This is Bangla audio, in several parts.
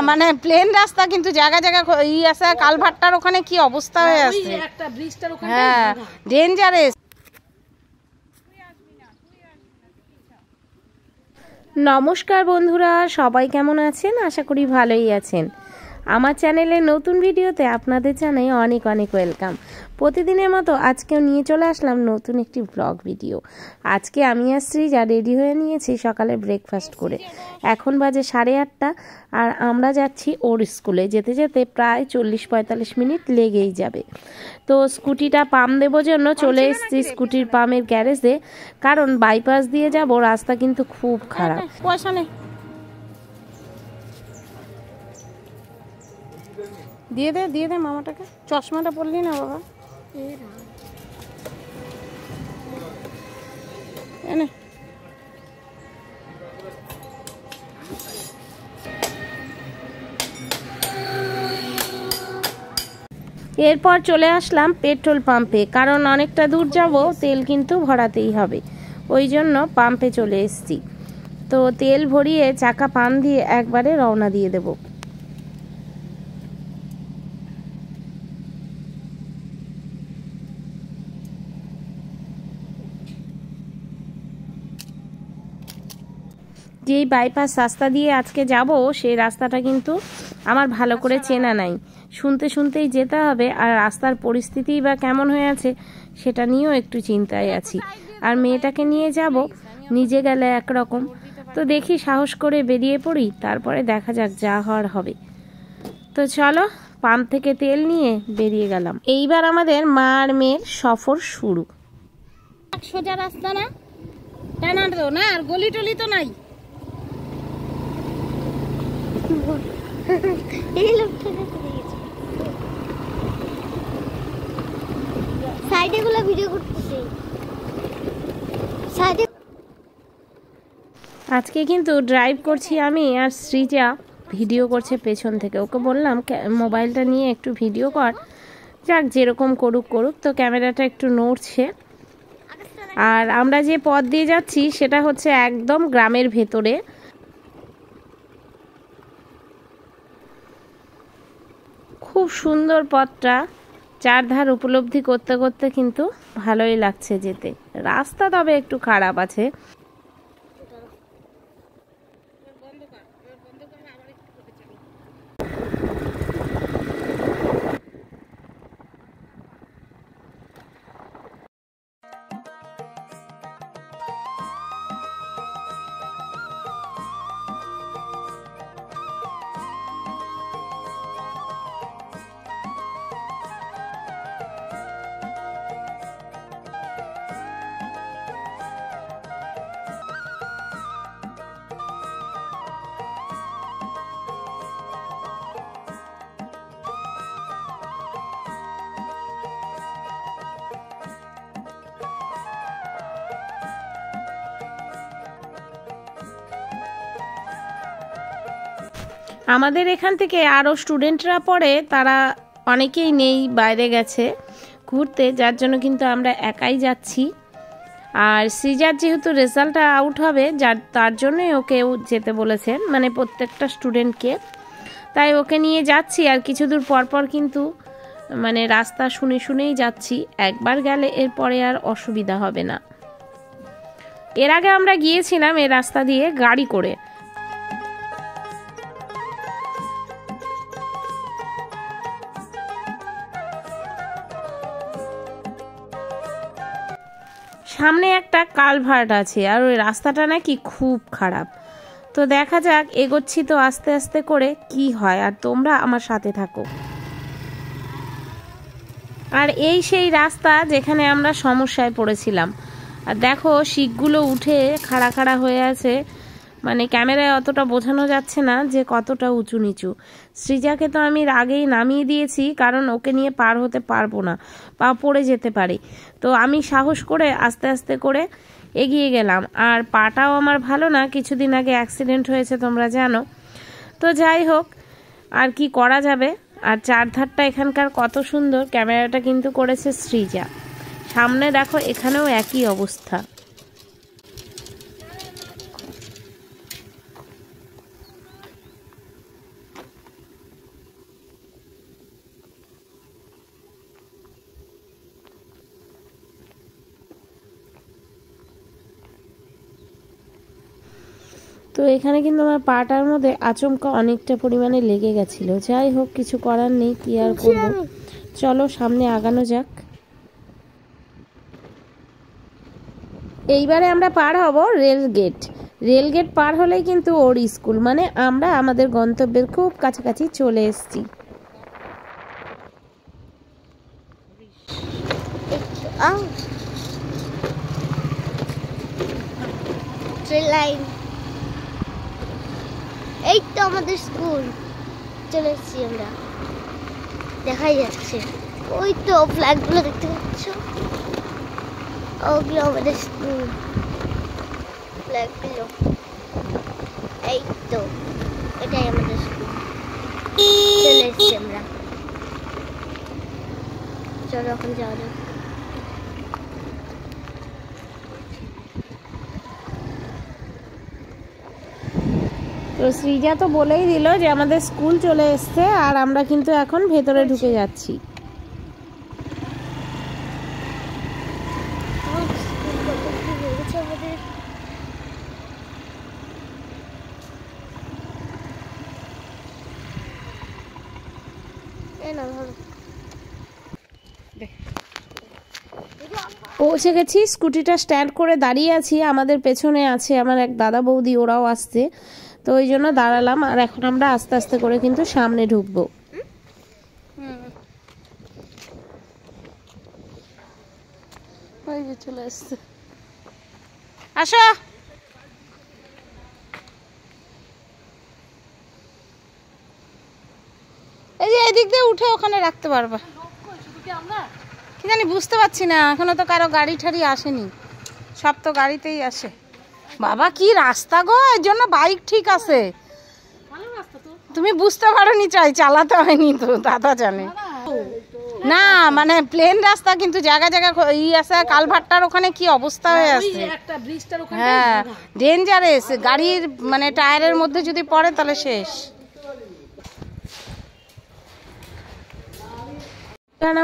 মানে প্লেন রাস্তা কিন্তু জায়গা জায়গা ই আছে, কালভারটার ওখানে কি অবস্থা হয়ে আছে, একটা ব্রিজটার ওখানে হ্যাঁ ডেঞ্জারাস। নমস্কার বন্ধুরা, সবাই কেমন আছেন? আশা করি ভালোই আছেন। আমার চ্যানেলে নতুন ভিডিওতে আপনাদের জানাই অনেক অনেক ওয়েলকাম। প্রতিদিনের মতো আজকেও নিয়ে চলে আসলাম নতুন একটি ব্লগ ভিডিও। আজকে আমি আর শ্রীজা রেডি হয়ে নিয়েছি সকালে ব্রেকফাস্ট করে। এখন বাজে 8:30 আর আমরা যাচ্ছি ওর স্কুলে। যেতে যেতে প্রায় 40-45 মিনিট লেগেই যাবে। তো স্কুটিটা পাম্প দেবো জন্য চলে এসেছি স্কুটির পাম্পের গ্যারেজে, কারণ বাইপাস দিয়ে যাব, রাস্তা কিন্তু খুব খারাপ। পয়সা নেই, দিয়ে দে মামাটাকে। চশমাটা পরলি না বাবা, এনে এরপর চলে আসলাম পেট্রোল পাম্পে, কারণ অনেকটা দূর যাব, তেল কিন্তু ভরাতেই হবে, ওই জন্য পাম্পে চলে এসেছি। তো তেল ভরিয়ে চাকা পান দিয়ে একবারে রওনা দিয়ে দেব। যেই বাইপাস রাস্তা দিয়ে আজকে যাব, সেই রাস্তাটা কিন্তু আমার ভালো করে চেনা নাই, শুনতে শুনতেই যেতে হবে। আর রাস্তার পরিস্থিতি বা কেমন হয়ে আছে সেটা নিয়েও একটু চিন্তায় আছি। আর মেয়েটাকে নিয়ে যাব, নিজে গেলে একরকম। তো দেখি সাহস করে বেরিয়ে পড়ি, তারপরে দেখা যাক যা হওয়ার হবে। তো চলো, পাম্প থেকে তেল নিয়ে বেরিয়ে গেলাম। এইবার আমাদের মা আর মেয়ের সফর শুরু। সোজা রাস্তা না, টানা তো না, আর গলি টলি তো নাই। আজকে কিন্তু ড্রাইভ করছি আমি, আর শ্রীজা ভিডিও করছে পেছন থেকে। ওকে বললাম মোবাইলটা নিয়ে একটু ভিডিও কর, যাক যেরকম করুক করুক। তো ক্যামেরাটা একটু নড়ছে। আর আমরা যে পথ দিয়ে যাচ্ছি সেটা হচ্ছে একদম গ্রামের ভেতরে। খুব সুন্দর পথটা, চারধার উপলব্ধি করতে করতে কিন্তু ভালোই লাগছে যেতে। রাস্তা তবে একটু খারাপ আছে। আমাদের এখান থেকে আরও স্টুডেন্টরা পড়ে, তারা অনেকেই নেই, বাইরে গেছে ঘুরতে, যার জন্য কিন্তু আমরা একাই যাচ্ছি। আর শ্রীজার যেহেতু রেজাল্টটা আউট হবে, তার জন্যই ওকেও যেতে বলেছেন, মানে প্রত্যেকটা স্টুডেন্টকে, তাই ওকে নিয়ে যাচ্ছি। আর কিছু দূর পর কিন্তু মানে রাস্তা শুনে শুনেই যাচ্ছি, একবার গেলে এরপরে আর অসুবিধা হবে না। এর আগে আমরা গিয়েছিলাম এই রাস্তা দিয়ে গাড়ি করে। সামনে একটা কালভার্ট আছে, আর ওই রাস্তাটা নাকি খুব খারাপ। তো দেখা যাক, এগোচ্ছি তো আস্তে আস্তে করে, কি হয়। আর তোমরা আমার সাথে থাকো। আর এই সেই রাস্তা যেখানে আমরা সমস্যায় পড়েছিলাম। আর দেখো শিকগুলো উঠে খাড়া খাড়া হয়ে আছে, মানে ক্যামেরায় অতটা বোঝানো যাচ্ছে না যে কতটা উঁচু নিচু। শ্রীজাকে তো আমি আগেই নামিয়ে দিয়েছি, কারণ ওকে নিয়ে পার হতে পারবো না, পা পড়ে যেতে পারি। তো আমি সাহস করে আস্তে আস্তে করে এগিয়ে গেলাম। আর পাটাও আমার ভালো না, কিছুদিন আগে অ্যাক্সিডেন্ট হয়েছে তোমরা জানো। তো যাই হোক, আর কি করা যাবে। আর চারধারটা এখানকার কত সুন্দর, ক্যামেরাটা কিন্তু করেছে শ্রীজা। সামনে দেখো, এখানেও একই অবস্থা। এখানে কিন্তু আমার পাটার মধ্যে আচমকা অনেকটা পরিমাণে লেগে গেছিল। যাই হোক, কিছু করার নেই, কি আর করবো। চলো সামনে আগানো যাক। এইবারে আমরা পার হব রেল গেট। রেল গেট পার হলেই কিন্তু ওর স্কুল, মানে আমরা আমাদের গন্তব্যের খুব কাছাকাছি চলে এসেছি। এই তো আমাদের স্কুল, চলে এসেছি আমরা। দেখাই যাচ্ছে ওই তো ফ্ল্যাগগুলো দেখতে পাচ্ছ, ওগুলো আমাদের স্কুল ফ্ল্যাগগুলো। এই তো এটাই আমাদের স্কুল, চলে এসেছি আমরা। চলো এখন যাওয়া যাক। তো সৃজা তো বলেই দিল যে আমাদের স্কুল চলে এসছে, আর আমরা কিন্তু এখন ভেতরে ঢুকে যাচ্ছি। পৌঁছে গেছি, স্কুটিটা স্ট্যান্ড করে দাঁড়িয়ে আছি। আমাদের পেছনে আছে আমার এক দাদা বৌদি, ওরাও আসছে, তো ওই জন্য দাঁড়ালাম। আর এখন আমরা আস্তে আস্তে করে কিন্তু সামনে ঢুকবো। চলে আসছে, আসো। এই যে এদিক দিয়ে উঠে ওখানে রাখতে পারবা। কি জানি, বুঝতে পারছি না, এখনো তো কারো গাড়ি ঠাড়ি আসেনি, সব তো গাড়িতেই আসে। বাবা কি রাস্তা গো, এর জন্য বাইক ঠিক আছে, তুমি বুঝতে পারোনি, চালাতে হয়নি তো, দাদা জানে না। মানে প্লেন রাস্তা, কিন্তু জায়গা জায়গা ই আছে, কালভারটার ওখানে কি অবস্থা হয়ে আছে, হ্যাঁ ডেঞ্জারাস। গাড়ির মানে টায়ারের মধ্যে যদি পড়ে তাহলে শেষ।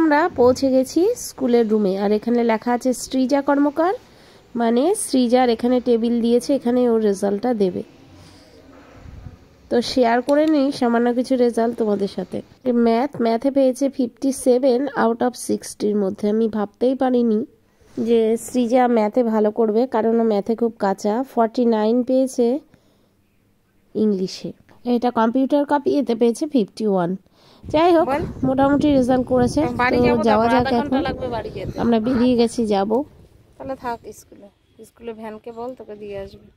আমরা পৌঁছে গেছি স্কুলের রুমে, আর এখানে লেখা আছে সৃজা কর্মকার, মানে সৃজার এখানে টেবিল দিয়েছে, এখানে ওর রেজাল্টটা দেবে। তো শেয়ার করে নিই সামান্য কিছু রেজাল্ট তোমাদের সাথে। ম্যাথে পেয়েছে 57 আউট অফ 60-র মধ্যে। আমি ভাবতেই পারিনি যে সৃজা ম্যাথে ভালো করবে, কারণ ও ম্যাথে খুব কাঁচা। 49 পেয়েছে ইংলিশে, এটা কম্পিউটার কপি, এতে পেয়েছে 51। যাই হোক, মোটামুটি রেজাল্ট করেছে। যাওয়া যাক, এখন আমরা বেরিয়ে গেছি, যাব। তাহলে থাক, স্কুলে ভ্যানকে বল তোকে দিয়ে আসবে।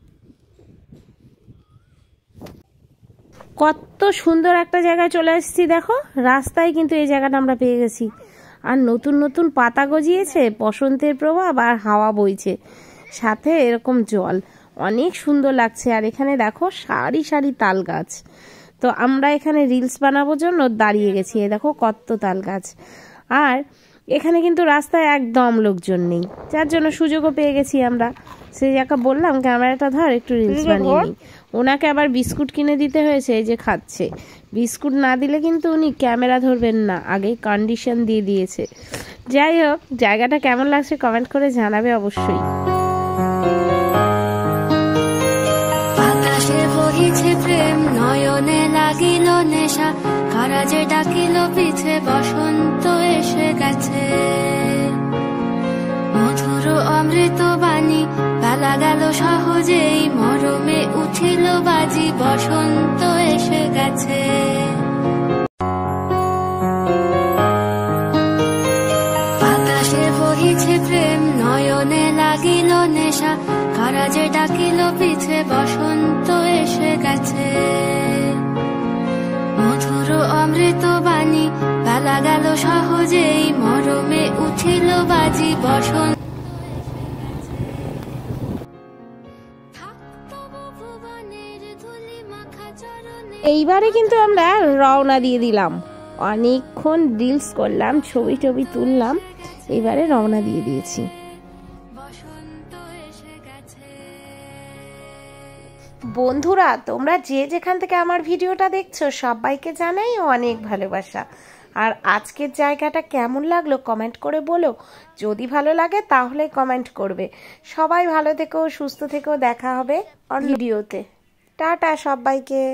কত সুন্দর একটা জায়গায় চলে এসেছি, দেখো রাস্তায় কিন্তু এই জায়গাটা আমরা পেয়ে গেছি। আর নতুন নতুন পাতা গজিয়েছে, বসন্তের প্রভাব, আর হাওয়া বইছে, সাথে এরকম জল, অনেক সুন্দর লাগছে। আর এখানে দেখো সারি সারি তাল গাছ। তো আমরা এখানে রিলস বানানোর জন্য দাঁড়িয়ে গেছি, দেখো কত তাল গাছ। আর এখানে কিন্তু রাস্তায় একদম লোকজন নেই, যার জন্য সুযোগও পেয়ে গেছি আমরা। সেই জায়গা বললাম ক্যামেরাটা ধর, একটু রিলস বানিয়ে নিই। ওনাকে আবার বিস্কুট কিনে দিতে হয়েছে, এই যে খাচ্ছে। বিস্কুট না দিলে কিন্তু উনি ক্যামেরা ধরবেন না, আগেই কন্ডিশন দিয়ে দিয়েছে। যাই হোক, জায়গাটা কেমন লাগছে কমেন্ট করে জানাবে অবশ্যই। আকাশে বহিছে প্রেম, নয়নে লাগিল নেশা, কারাজে ডাকিল পিছে, বসন্ত এসে গেছে। মধুর অমৃত বাণী, বেলা গেল সহজেই, মরমে উঠিল বাজি, বসন্ত এসে গেছে। আকাশে বহিছে প্রেম, নয়নে লাগিল নেশা, কারাজে ডাকিল পিছে, বসন্ত এসে গেছে। মধুর অমৃত বাণী, বেলা গেল সহজেই, মরমে উঠিল বাজি, বসন্ত। এইবারে কিন্তু আমরা রওনা দিয়ে দিলাম, অনেকক্ষণ রিলস করলাম, ছবি টবি তুললাম, এইবারে রওনা দিয়ে দিয়েছি। বন্ধুরা, তোমরা যে যেখান থেকে আমার ভিডিওটা দেখছো, সবাইকে জানাই অনেক ভালোবাসা। আর আজকের জায়গাটা কেমন লাগলো কমেন্ট করে বলো, যদি ভালো লাগে তাহলে কমেন্ট করবে। সবাই ভালো থেকো, সুস্থ থেকো, দেখা হবে ভিডিওতে। টাটা সবাইকে।